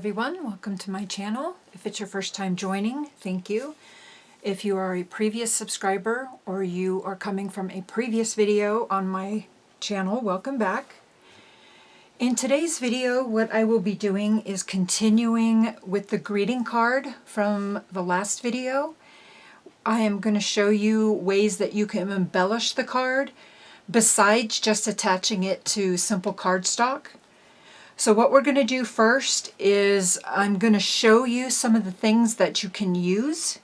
everyone, welcome to my channel. If it's your first time joining, thank you. If you are a previous subscriber or you are coming from a previous video on my channel, welcome back. In today's video, what I will be doing is continuing with the greeting card from the last video. I am going to show you ways that you can embellish the card besides just attaching it to simple cardstock. So what we're going to do first is I'm going to show you some of the things that you can use.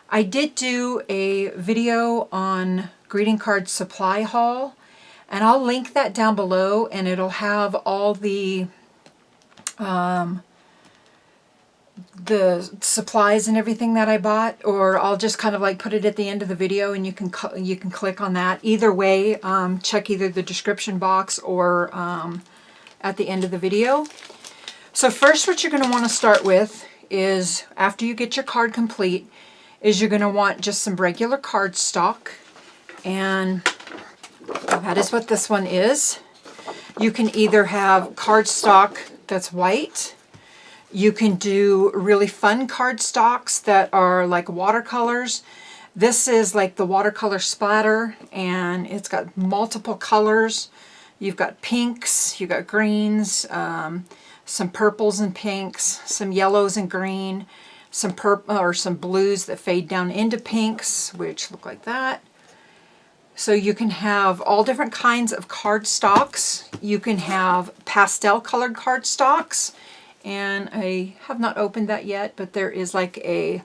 I did do a video on greeting card supply haul, and I'll link that down below, and it'll have all the supplies and everything that I bought, or I'll just kind of like put it at the end of the video and you can click on that. Either way, check either the description box or at the end of the video. So first, what you're going to want to start with is, after you get your card complete, is you're going to want just some regular cardstock, and that is what this one is. You can either have cardstock that's white. You can do really fun cardstocks that are like watercolors. This is like the watercolor splatter, and it's got multiple colors. You've got pinks, you've got greens, some purples and pinks, some yellows and green, some purple or some blues that fade down into pinks, which look like that. So you can have all different kinds of cardstocks. You can have pastel colored cardstocks, and I have not opened that yet, but there is like a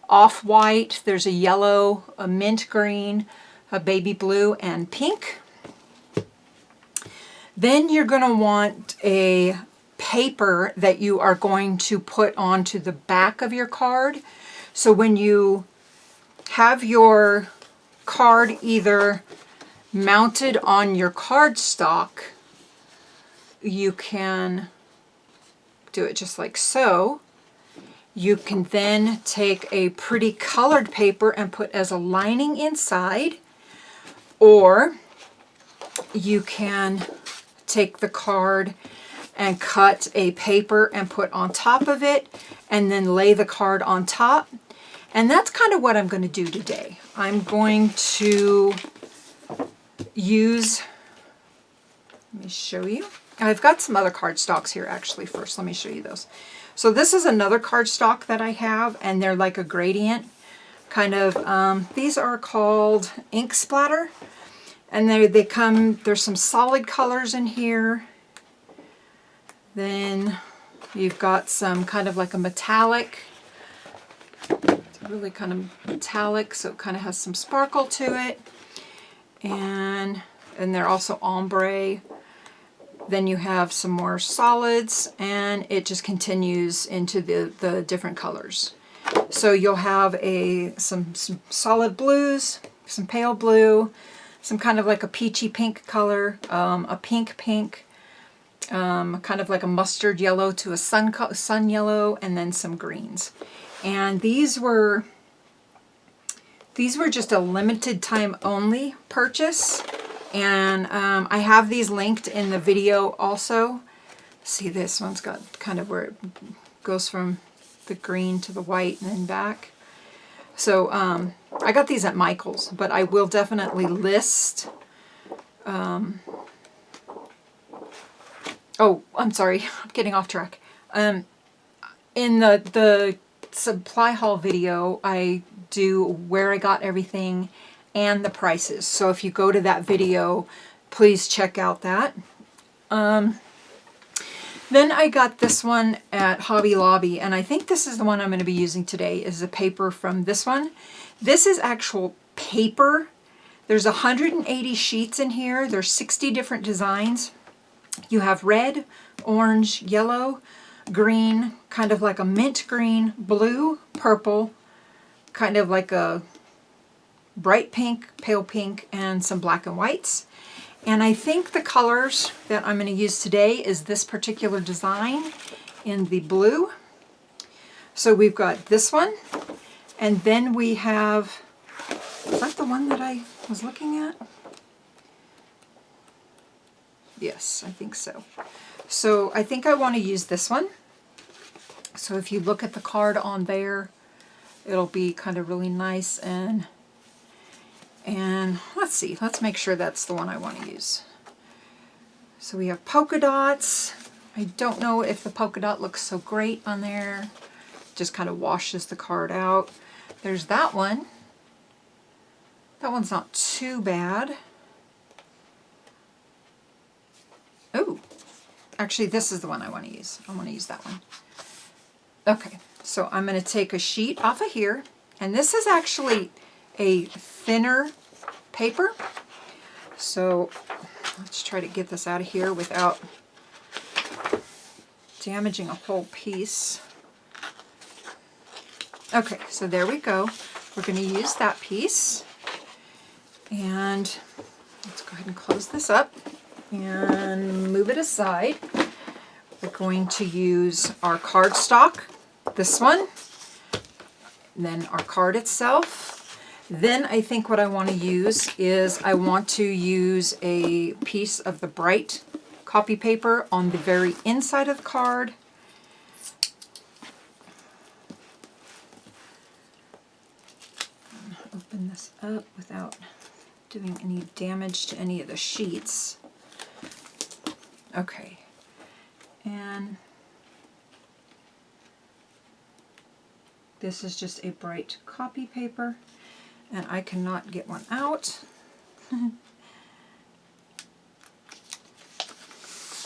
off-white, there's a yellow, a mint green, a baby blue, and pink. Then you're going to want a paper that you are going to put onto the back of your card. So when you have your card either mounted on your cardstock, you can do it just like so. You can then take a pretty colored paper and put as a lining inside, or you can take the card and cut a paper and put on top of it, and then lay the card on top. And that's kind of what I'm going to do today. I'm going to use, let me show you. I've got some other cardstocks here actually first. Let me show you those. So this is another cardstock that I have, and they're like a gradient kind of, these are called ink splatter. And they come, there's some solid colors in here. Then you've got some kind of like a metallic. It's really kind of metallic, so it kind of has some sparkle to it. And they're also ombre. Then you have some more solids, and it just continues into the different colors. So you'll have some solid blues, some pale blue, some kind of like a peachy pink color, a pink, kind of like a mustard yellow to a sun yellow, and then some greens. And these were just a limited time only purchase, and I have these linked in the video also. See, this one's got kind of where it goes from the green to the white and then back. So I got these at Michael's, but I will definitely list. Oh, I'm sorry, I'm getting off track. In the supply haul video, I do where I got everything and the prices. So if you go to that video, please check out that. Then I got this one at Hobby Lobby, and I think this is the one I'm going to be using today, is the paper from this one. This is actual paper. There's 180 sheets in here. There's 60 different designs. You have red, orange, yellow, green, kind of like a mint green, blue, purple, kind of like a bright pink, pale pink, and some black and whites. And I think the colors that I'm going to use today is this particular design in the blue. So we've got this one, and then we have, is that the one that I was looking at? Yes, I think so. So I think I want to use this one. So if you look at the card on there, it'll be kind of really nice. And let's see, let's make sure that's the one I want to use. So we have polka dots. I don't know if the polka dot looks so great on there. Just kind of washes the card out. There's that one. That one's not too bad. Oh, actually this is the one I want to use. I want to use that one. Okay, so I'm going to take a sheet off of here, and this is actually a thinner paper. So let's try to get this out of here without damaging a whole piece. Okay, so there we go. We're going to use that piece, and let's go ahead and close this up and move it aside. We're going to use our cardstock, this one, and then our card itself. Then I think what I want to use is I want to use a piece of the bright copy paper on the very inside of the card. Open this up without doing any damage to any of the sheets. Okay, and this is just a bright copy paper, and I cannot get one out.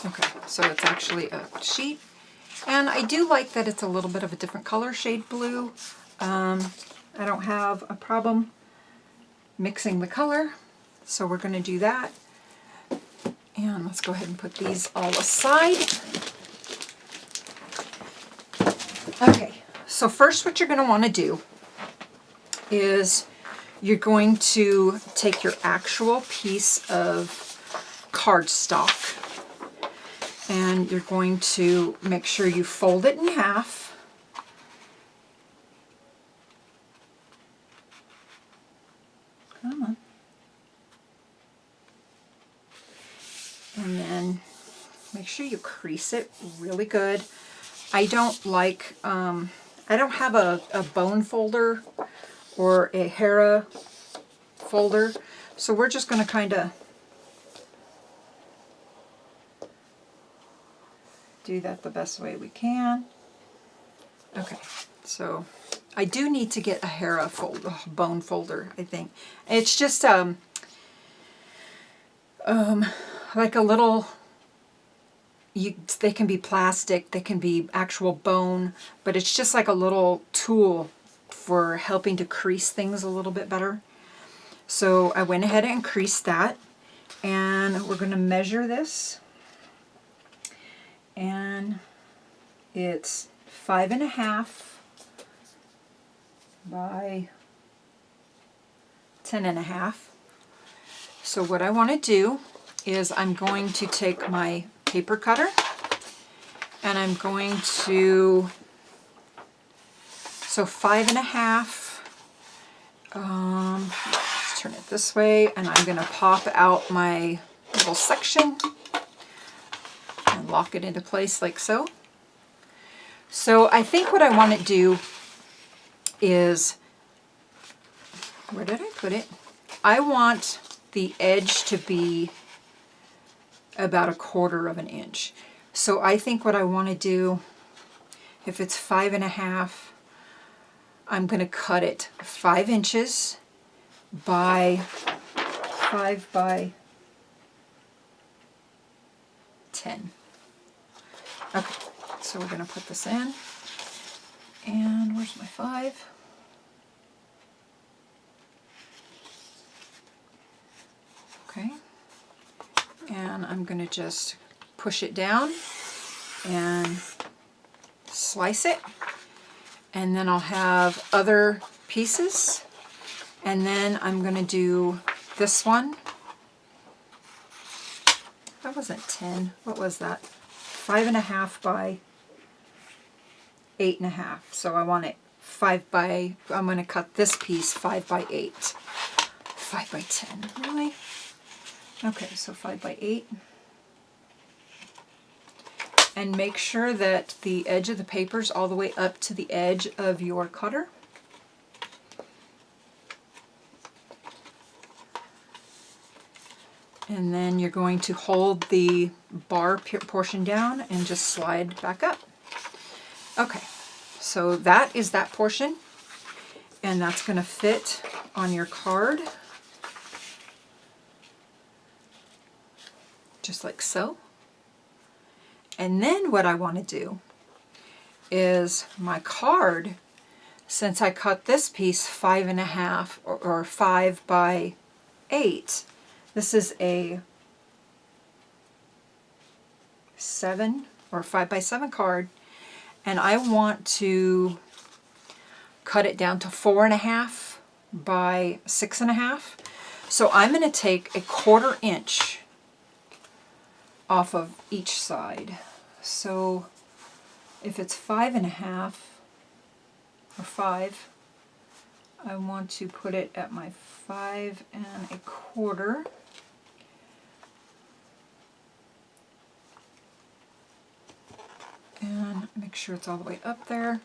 Okay, so it's actually a sheet, and I do like that it's a little bit of a different color shade blue. I don't have a problem mixing the color, so we're going to do that. And let's go ahead and put these all aside. Okay, so first what you're going to want to do is you're going to take your actual piece of cardstock, and you're going to make sure you fold it in half. Come on. And then make sure you crease it really good. I don't like, I don't have a bone folder or a Hera folder, so we're just going to kind of do that the best way we can. Okay, so I do need to get a Hera bone folder, I think. It's just like a little, they can be plastic, they can be actual bone, but it's just like a little tool for helping to crease things a little bit better. So I went ahead and creased that, and we're going to measure this, and it's 5.5 by 10.5. So what I want to do is I'm going to take my paper cutter, and I'm going to, so 5.5, let's turn it this way, and I'm going to pop out my little section and lock it into place like so. So I think what I want to do is, where did I put it? I want the edge to be about 1/4 inch. So I think what I want to do, if it's 5.5, I'm going to cut it 5 inches by 5 by 10. Okay, so we're going to put this in, and where's my 5? Okay, and I'm going to just push it down and slice it, and then I'll have other pieces, and then I'm going to do this one. That wasn't 10, what was that? 5.5 by 8.5. So I want it 5 by, I'm going to cut this piece 5 by 8. 5 by 10, really? Okay, so 5 by 8. and make sure that the edge of the paper is all the way up to the edge of your cutter. And then you're going to hold the bar portion down and just slide back up. Okay, so that is that portion, and that's going to fit on your card, just like so. And then what I want to do is my card, since I cut this piece 5.5 or 5 by 8, this is a 7 or 5 by 7 card, and I want to cut it down to 4.5 by 6.5. So I'm going to take 1/4 inch off of each side. So if it's 5.5 or 5, I want to put it at my 5.25. And make sure it's all the way up there.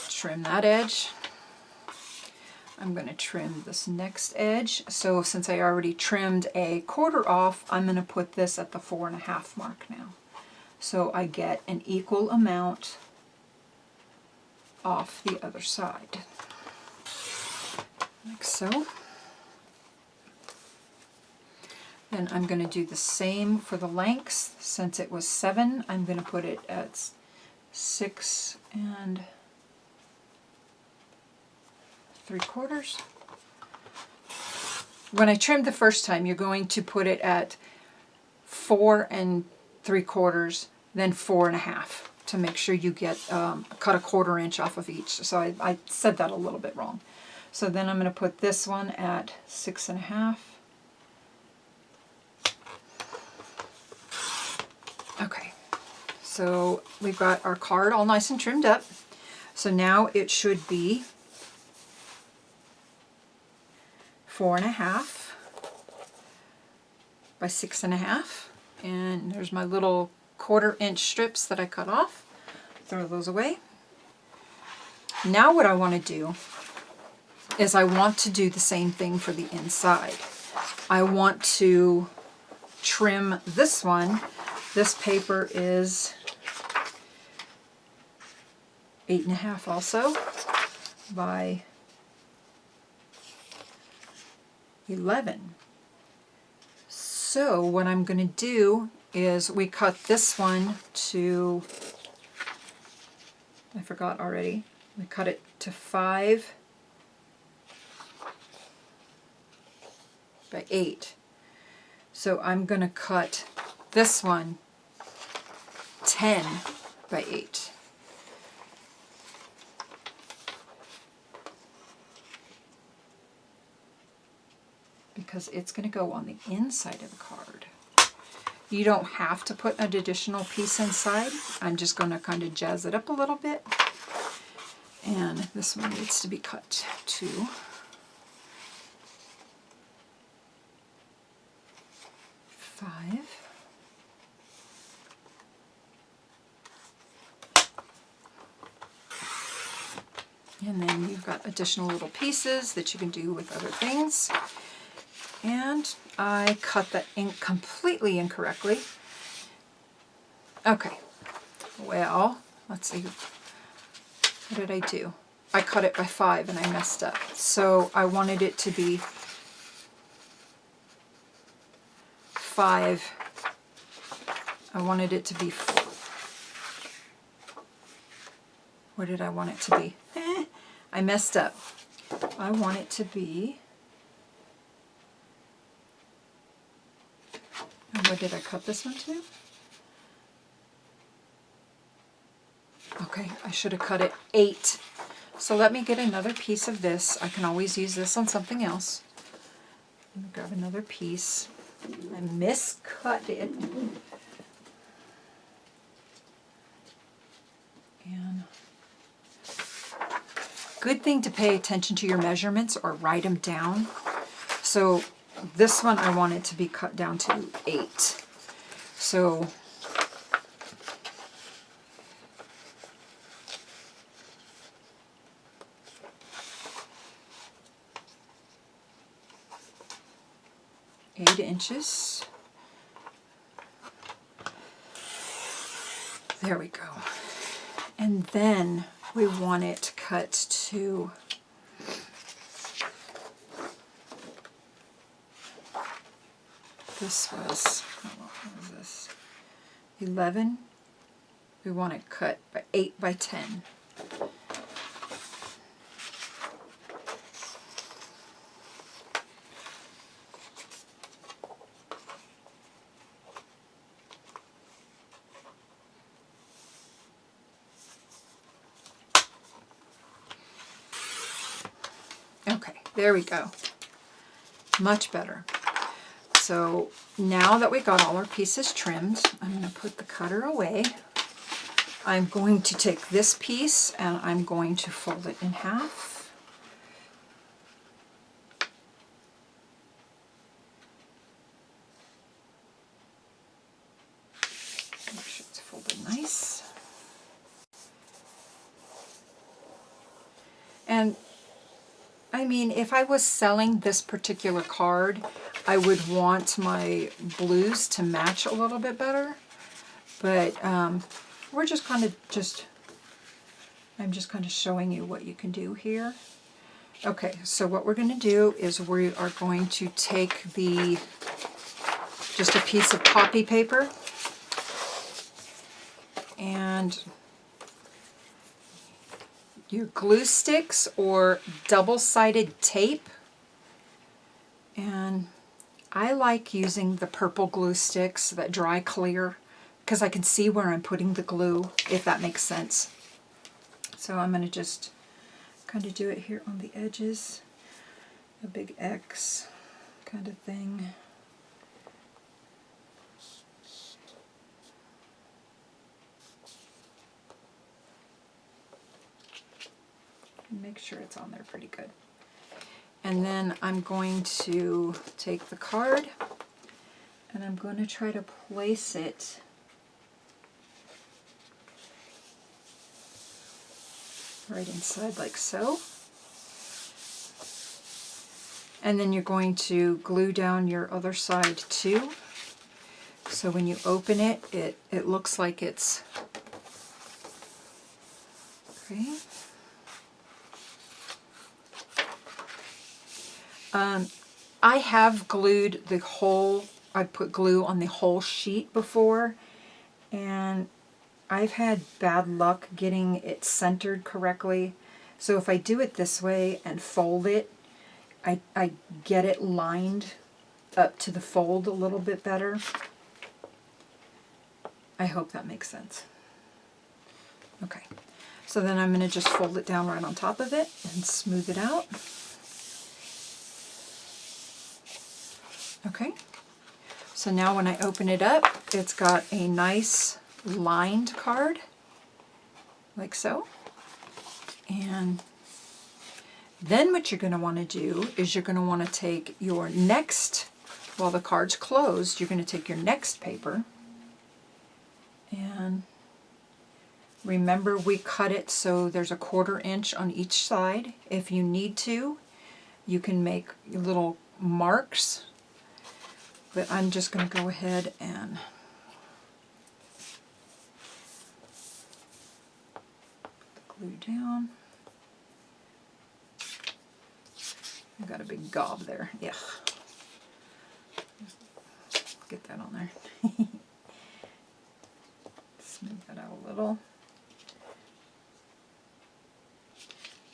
Trim that edge. I'm going to trim this next edge. So since I already trimmed 1/4 off, I'm going to put this at the 4.5 mark now. So I get an equal amount off the other side. Like so. Then I'm going to do the same for the lengths. Since it was 7, I'm going to put it at 6 3/4. When I trimmed the first time, you're going to put it at 4 3/4, then 4.5 to make sure you get cut 1/4 inch off of each. So I said that a little bit wrong. So then I'm going to put this one at 6.5. Okay, so we've got our card all nice and trimmed up. So now it should be 4.5 by 6.5. And there's my little 1/4 inch strips that I cut off. Throw those away. Now what I want to do is I want to do the same thing for the inside. I want to trim this one. This paper is 8.5 also by 11. So what I'm going to do is we cut this one to, I forgot already, we cut it to 5 by 8. So I'm going to cut this one 10 by 8. Because it's going to go on the inside of the card. You don't have to put an additional piece inside. I'm just going to kind of jazz it up a little bit. And this one needs to be cut to 5. And then you've got additional little pieces that you can do with other things. And I cut that ink completely incorrectly. Okay, well, let's see. What did I do? I cut it by 5 and I messed up. So I wanted it to be 5. I wanted it to be 4. What did I want it to be? I messed up. I want it to be, and what did I cut this one to? Okay, I should have cut it 8. So let me get another piece of this. I can always use this on something else. Let me grab another piece. I miscut it. And good thing to pay attention to your measurements or write them down. So this one I want it to be cut down to 8. So 8 inches. There we go. And then we want it cut to this was, what was this? 11. We want it cut by 8 by 10. Okay, there we go. Much better. So now that we got all our pieces trimmed, I'm going to put the cutter away. I'm going to take this piece and I'm going to fold it in half. Make sure it's folded nice. And I mean, if I was selling this particular card, I would want my blues to match a little bit better. But we're just kind of I'm just kind of showing you what you can do here. Okay, so what we're going to do is we are going to take just a piece of copy paper and your glue sticks or double-sided tape. And I like using the purple glue sticks that dry clear because I can see where I'm putting the glue, if that makes sense. So I'm going to just kind of do it here on the edges, a big X kind of thing. Make sure it's on there pretty good. And then I'm going to take the card and I'm going to try to place it right inside like so. And then you're going to glue down your other side too. So when you open it, it looks like it's okay. I have glued the whole, I put glue on the whole sheet before, and I've had bad luck getting it centered correctly. So if I do it this way and fold it, I get it lined up to the fold a little bit better. I hope that makes sense. Okay, so then I'm going to just fold it down right on top of it and smooth it out. Okay, so now when I open it up, it's got a nice lined card, like so. And then what you're going to want to do is you're going to want to take your next, while the card's closed, you're going to take your next paper. And remember, we cut it so there's a 1/4 inch on each side. If you need to, you can make little marks. But I'm just going to go ahead and put the glue down. I've got a big gob there. Yeah. Get that on there. Smooth that out a little.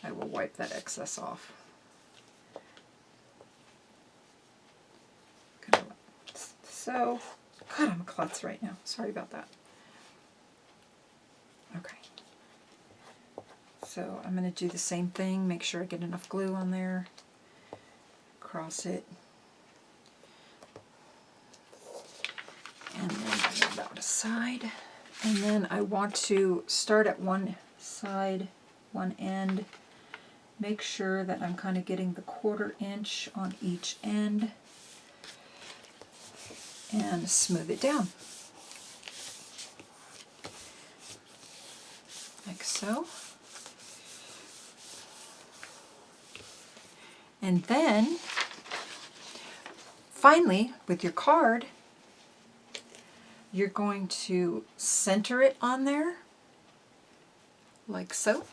I will wipe that excess off. Kind of like so. God, I'm a klutz right now. Sorry about that. Okay. So I'm going to do the same thing. Make sure I get enough glue on there. Cross it. And then move that aside. And then I want to start at one side, one end. Make sure that I'm kind of getting the 1/4 inch on each end. And smooth it down. Like so. And then finally, with your card, you're going to center it on there, like so.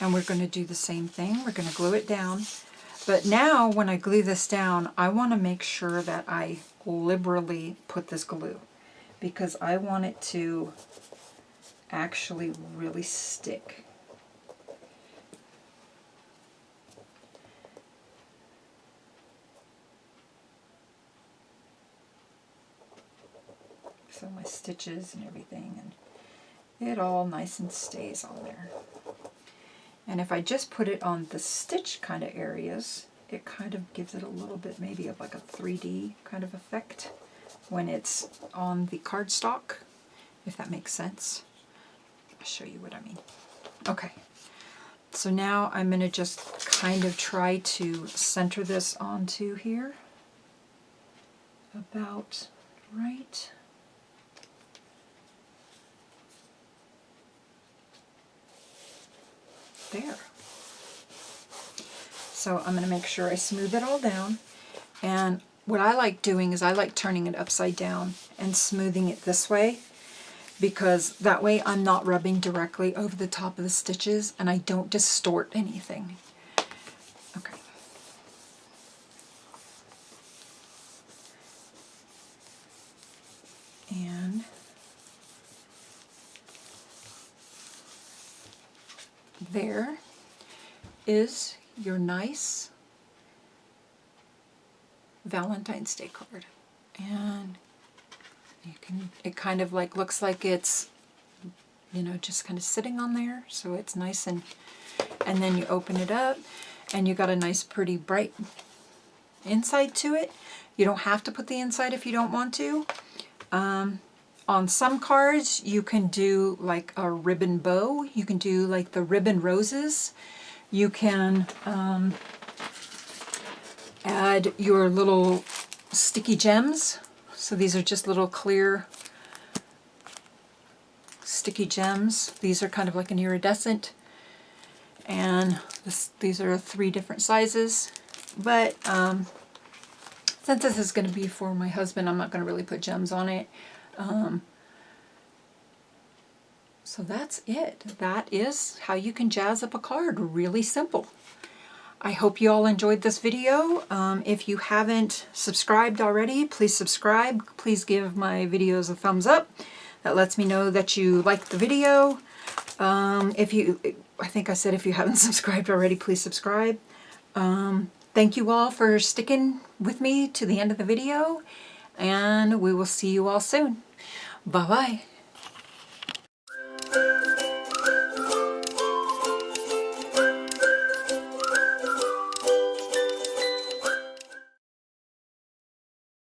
And we're going to do the same thing. We're going to glue it down. But now, when I glue this down, I want to make sure that I liberally put this glue, because I want it to actually really stick. So my stitches and everything, and it all nice and stays on there. And if I just put it on the stitch kind of areas, it kind of gives it a little bit maybe of like a 3D kind of effect when it's on the cardstock, if that makes sense. I'll show you what I mean. Okay, so now I'm going to just kind of try to center this onto here, about right. There. So I'm going to make sure I smooth it all down, and what I like doing is I like turning it upside down and smoothing it this way, because that way I'm not rubbing directly over the top of the stitches and I don't distort anything. Okay. And there is your nice Valentine's Day card. And you can, it kind of like looks like it's, you know, just kind of sitting on there, so it's nice, and then you open it up and you got a nice pretty bright inside to it. You don't have to put the inside if you don't want to. On some cards you can do like a ribbon bow, you can do like the ribbon roses, you can add your little sticky gems. So these are just little clear sticky gems. These are kind of like an iridescent, and these are 3 different sizes. But since this is going to be for my husband, I'm not going to really put gems on it. So that's it. That is how you can jazz up a card. Really simple. I hope you all enjoyed this video. If you haven't subscribed already, please subscribe. Please give my videos a thumbs up. That lets me know that you liked the video. I think I said if you haven't subscribed already, please subscribe. Thank you all for sticking with me to the end of the video, and we will see you all soon. Bye-bye.